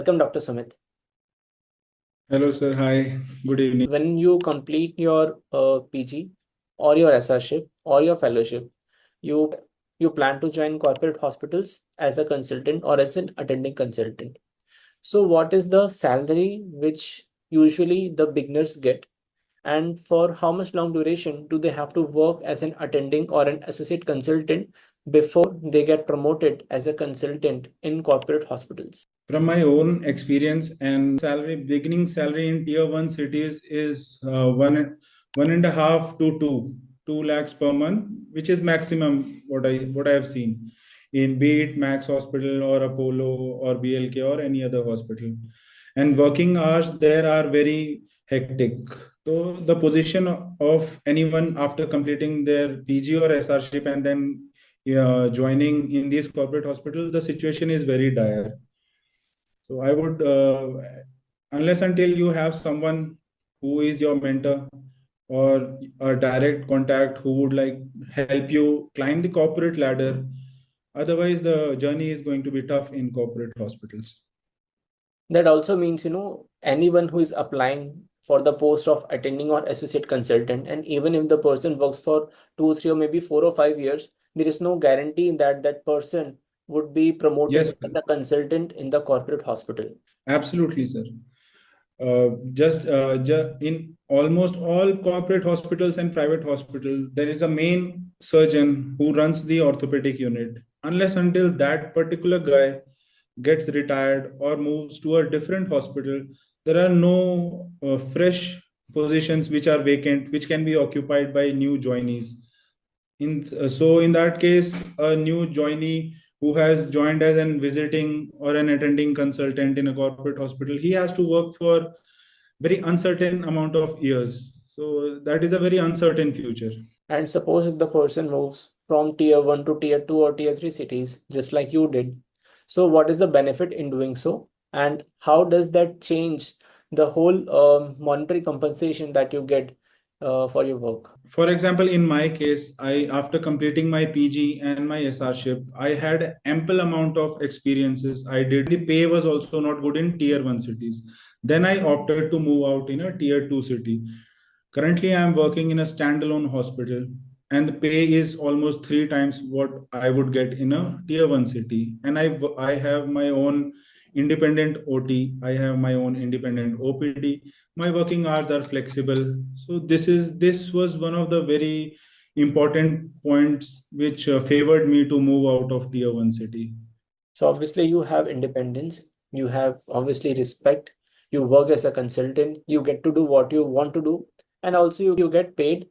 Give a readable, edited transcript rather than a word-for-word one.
Welcome, Dr. Sumit. Hello, sir. Hi. Good evening. When you complete your PG or your SRship or your fellowship, you you plan to join corporate hospitals as a consultant or as an attending consultant. So what is the salary which usually the beginners get, and for how much long duration do they have to work as an attending or an associate consultant before they get promoted as a consultant in corporate hospitals? From my own experience and beginning salary in tier one cities is one and a half to two lakhs per month, which is maximum what I have seen in be it Max Hospital or Apollo or BLK or any other hospital. And working hours there are very hectic. So the position of anyone after completing their PG or SRship and then joining in these corporate hospitals, the situation is very dire. So I would, unless until you have someone who is your mentor or a direct contact who would like help you climb the corporate ladder, otherwise the journey is going to be tough in corporate hospitals. That also means, anyone who is applying for the post of attending or associate consultant, and even if the person works for 2, 3, or maybe 4 or 5 years, there is no guarantee that that person would be promoted Yes, as sir. a consultant in the corporate hospital. Absolutely, sir. In almost all corporate hospitals and private hospitals, there is a main surgeon who runs the orthopedic unit. Unless until that particular guy gets retired or moves to a different hospital, there are no fresh positions which are vacant, which can be occupied by new joinees. In that case, a new joinee who has joined as an visiting or an attending consultant in a corporate hospital, he has to work for very uncertain amount of years. So that is a very uncertain future. And suppose if the person moves from tier 1 to tier 2 or tier 3 cities, just like you did. So what is the benefit in doing so? And how does that change the whole monetary compensation that you get for your work? For example, in my case, I after completing my PG and my SRship, I had ample amount of experiences. I did the pay was also not good in tier one cities. Then I opted to move out in a tier two city. Currently, I am working in a standalone hospital, and the pay is almost three times what I would get in a tier one city. And I have my own independent OT. I have my own independent OPD. My working hours are flexible. So this was one of the very important points which favored me to move out of tier one city. So obviously you have independence, you have obviously respect, you work as a consultant, you get to do what you want to do, and also you get paid